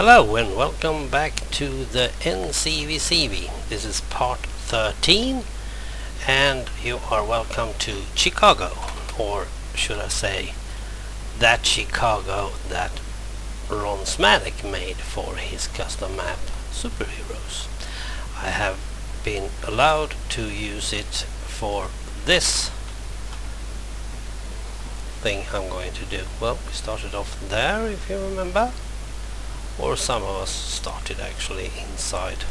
Hello and welcome back to the NCVCV. This is part 13 and you are welcome to Chicago, or should I say that Chicago that Ron Smanek made for his custom map Superheroes. I have been allowed to use it for this thing I'm going to do. Well, we started off there, if you remember. Or some of us started actually inside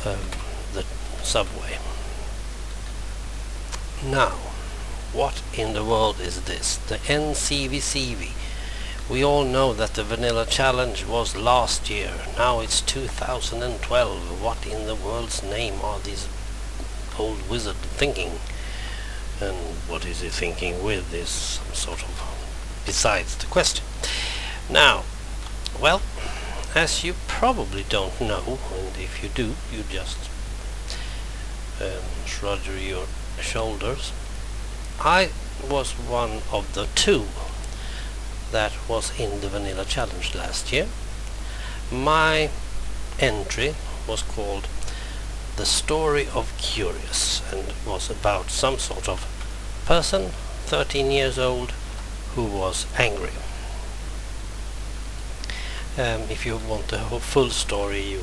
the subway. Now, what in the world is this? The NCVCV. We all know that the Vanilla Challenge was last year. Now it's 2012. What in the world's name are these old wizards thinking? And what is he thinking with this sort of besides the question? Now, well, as you probably don't know, and if you do, you just shrug your shoulders, I was one of the two that was in the Vanilla Challenge last year. My entry was called The Story of Curious and was about some sort of person, 13 years old, who was angry. If you want the full story, you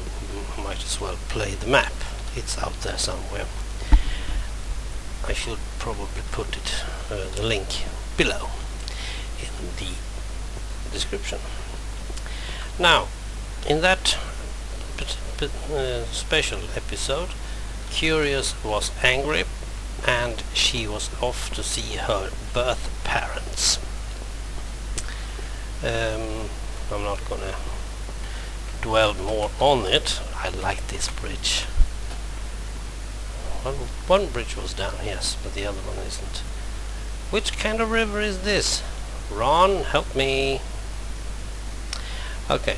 might as well play the map. It's out there somewhere. I should probably put it, the link below in the description. Now, in that special episode, Curious was angry and she was off to see her birth parents. I'm not gonna dwell more on it. I like this bridge. One bridge was down, yes, but the other one isn't. Which kind of river is this? Ron, help me. Okay,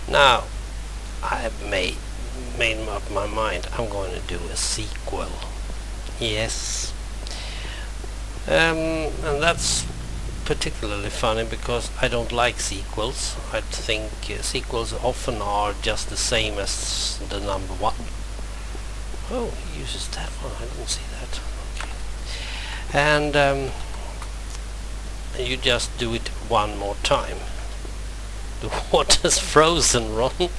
now I've made up my mind. I'm going to do a sequel. Yes. And that's particularly funny because I don't like sequels. I think sequels often are just the same as the number one. Oh, he uses that one. I didn't see that. Okay. And you just do it one more time. The water's frozen, Ron. It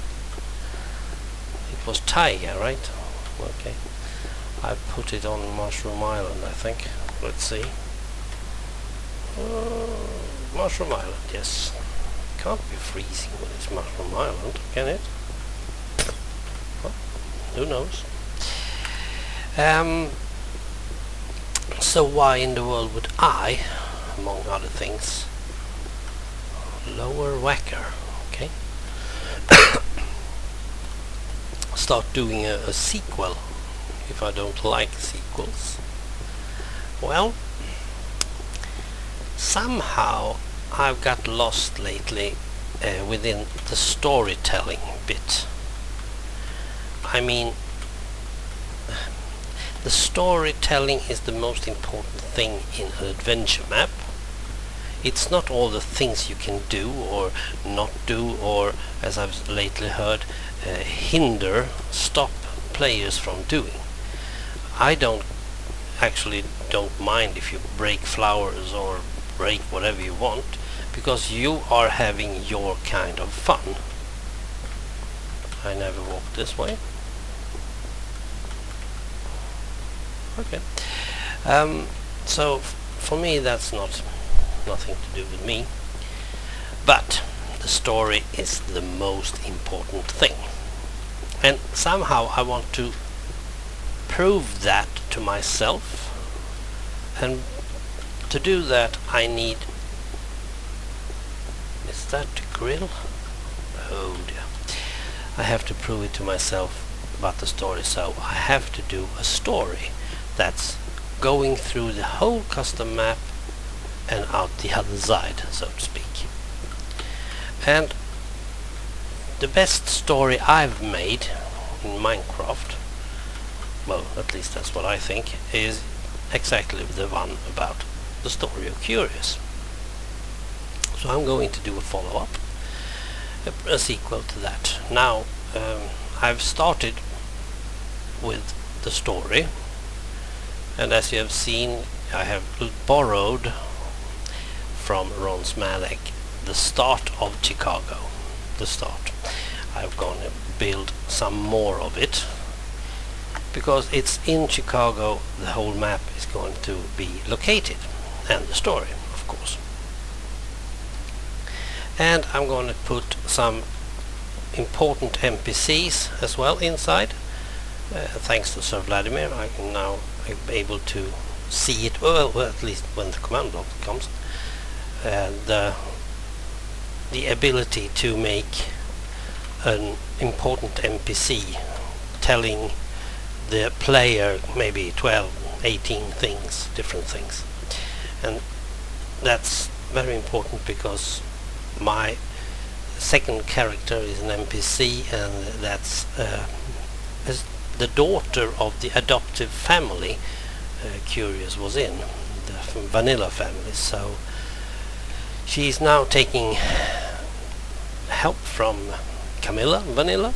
was Tiger, right? Okay. I put it on Mushroom Island, I think. Let's see. Mushroom Island, yes. Can't be freezing when it's Mushroom Island, can it? Well, who knows? So why in the world would I, among other things, lower whacker, okay, start doing a sequel if I don't like sequels? Well, somehow I've got lost lately within the storytelling bit. I mean, the storytelling is the most important thing in an adventure map. It's not all the things you can do or not do, or as I've lately heard, stop players from doing. I don't mind if you break flowers or break whatever you want, because you are having your kind of fun. I never walked this way. Okay. So for me that's nothing to do with me, but the story is the most important thing, and somehow I want to prove that to myself, and to do that I need... Is that the grill? Oh dear. I have to prove it to myself about the story, so I have to do a story that's going through the whole custom map and out the other side, so to speak. And the best story I've made in Minecraft, well, at least that's what I think, is exactly the one about the story of Curious. So I'm going to do a follow-up, a sequel to that. Now I've started with the story, and as you have seen, I have borrowed from Ron Smalek the start of Chicago. The start. I'm going to build some more of it, because it's in Chicago the whole map is going to be located, and the story, of course. And I'm going to put some important NPCs as well inside. Thanks to Sir Vladimir, I can now able to see it, well, at least when the command block comes. The ability to make an important NPC telling the player maybe 12, 18 things, different things. And that's very important, because my second character is an NPC, and that's the daughter of the adoptive family Curious was in, the Vanilla family. So she's now taking help from Camilla Vanilla,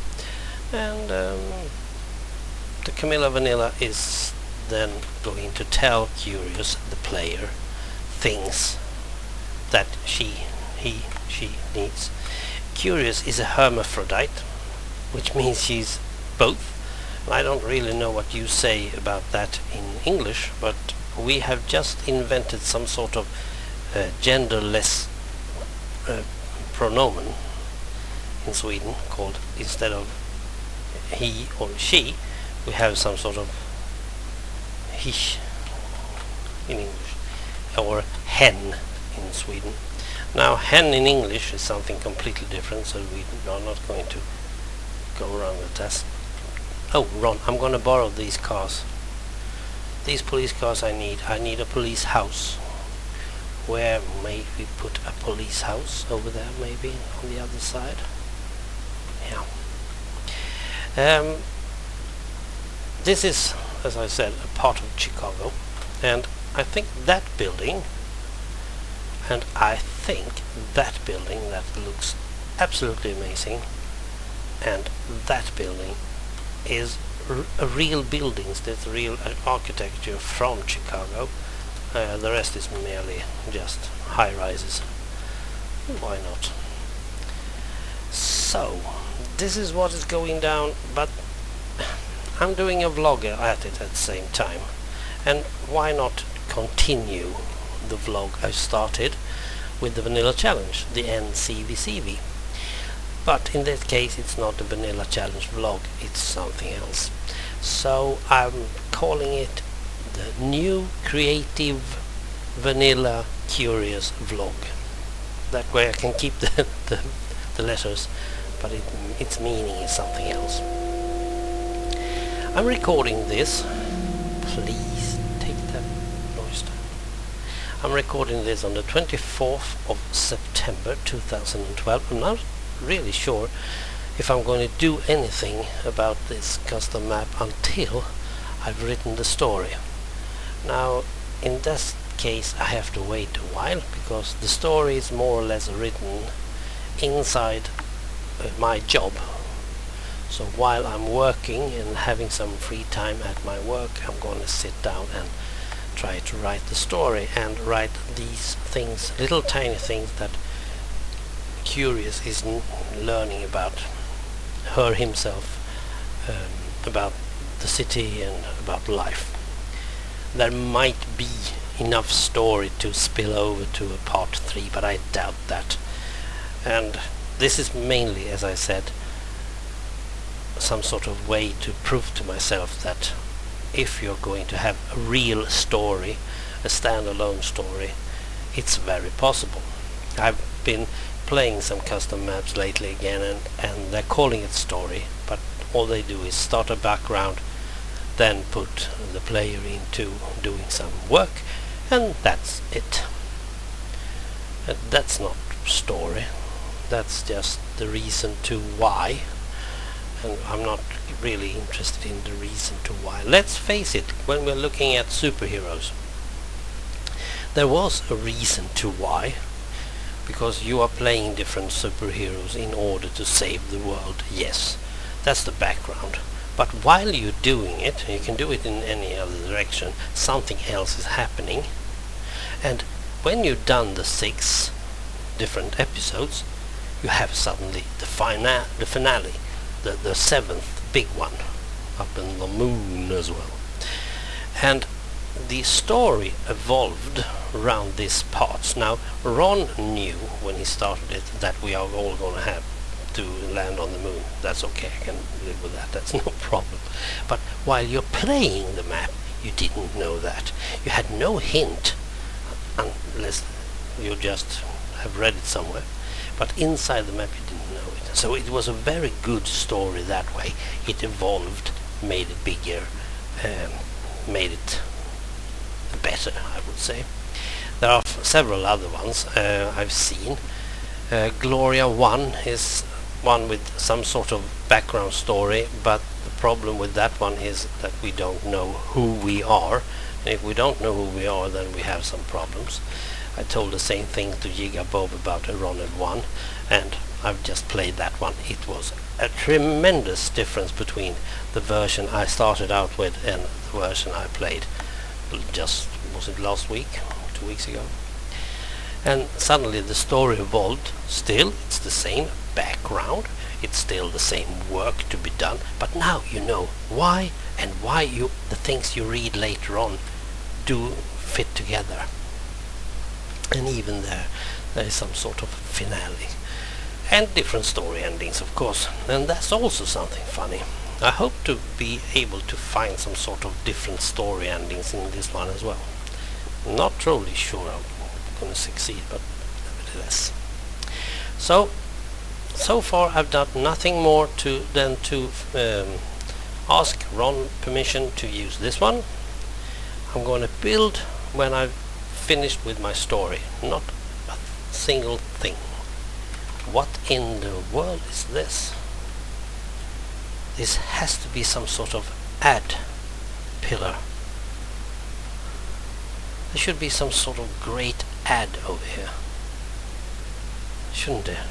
and the Camilla Vanilla is then going to tell Curious, the player, things that she needs. Curious is a hermaphrodite, which means she's both. I don't really know what you say about that in English, but we have just invented some sort of genderless pronoun in Sweden, called, instead of he or she, we have some sort of hish in English, or hen in Sweden. Now, hen in English is something completely different, so we are not going to go around with that. Oh, Ron, I'm going to borrow these cars. These police cars I need. I need a police house. Where may we put a police house? Over there, maybe, on the other side. Yeah. This is, as I said, a part of Chicago, and I think that building, and I think that building that looks absolutely amazing, and that building is real buildings. There's real architecture from Chicago. The rest is merely just high-rises. Why not? So this is what is going down, but I'm doing a vlog at it at the same time, and why not continue the vlog I started with the Vanilla Challenge, the NCVCV. But in this case it's not a Vanilla Challenge vlog, it's something else. So I'm calling it the New Creative Vanilla Curious Vlog. That way I can keep the letters, but its meaning is something else. I'm recording this. Please take that noise down. I'm recording this on the 24th of September 2012. I'm not really sure if I'm going to do anything about this custom map until I've written the story. Now, in this case I have to wait a while, because the story is more or less written inside my job. So while I'm working and having some free time at my work, I'm going to sit down and try to write the story, and write these things, little tiny things that Curious is learning about her himself, about the city and about life. There might be enough story to spill over to a part 3, but I doubt that. And this is mainly, as I said, some sort of way to prove to myself that if you're going to have a real story, a standalone story, it's very possible. I've been playing some custom maps lately again, and they're calling it story, but all they do is start a background, then put the player into doing some work, and that's it. And that's not story, that's just the reason to why, and I'm not really interested in the reason to why. Let's face it, when we're looking at superheroes, there was a reason to why. because you are playing different superheroes in order to save the world. Yes, that's the background. But while you're doing it, you can do it in any other direction, something else is happening. And when you've done the 6 different episodes, you have suddenly the finale, the 7th big one, up in the moon as well. And the story evolved around these parts. Now, Ron knew when he started it that we are all going to have to land on the moon. That's okay, I can live with that, that's no problem. But while you're playing the map, you didn't know that. You had no hint, unless you just have read it somewhere. But inside the map you didn't know it. So it was a very good story that way. It evolved, made it bigger, made it better, I would say. There are several other ones I've seen. Gloria 1 is one with some sort of background story, but the problem with that one is that we don't know who we are. And if we don't know who we are, then we have some problems. I told the same thing to Giga Bob about Around 1, and I've just played that one. It was a tremendous difference between the version I started out with and the version I played just, was it last week, 2 weeks ago? And suddenly the story evolved. Still, it's the same background, it's still the same work to be done, but now you know why, and why the things you read later on do fit together. And even there is some sort of finale. And different story endings, of course. And that's also something funny. I hope to be able to find some sort of different story endings in this one as well. Not truly sure I'm going to succeed, but nevertheless. So far I've done nothing more than to ask Ron permission to use this one. I'm going to build when I've finished with my story, not a single thing. What in the world is this? This has to be some sort of ad pillar. There should be some sort of great ad over here, shouldn't there?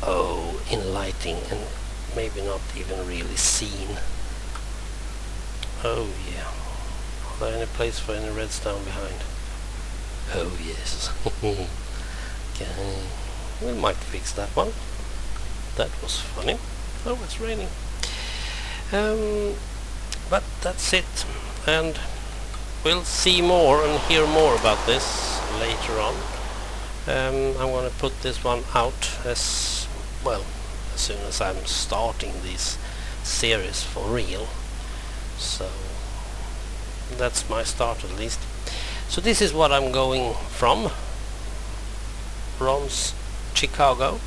Oh, in lighting, and maybe not even really seen. Oh yeah. Are there any place for any redstone behind? Oh yes. Okay. We might fix that one. That was funny. Oh, it's raining. But that's it. And we'll see more and hear more about this later on. I'm going to put this one out as well as soon as I'm starting this series for real. So that's my start at least. So this is what I'm going from Ron's Chicago,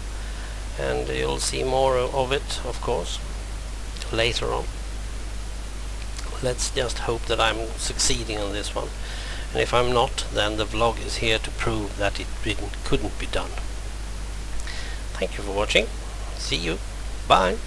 and you'll see more of it, of course, later on. Let's just hope that I'm succeeding on this one, and if I'm not, then the vlog is here to prove that it couldn't be done. Thank you for watching. See you. Bye.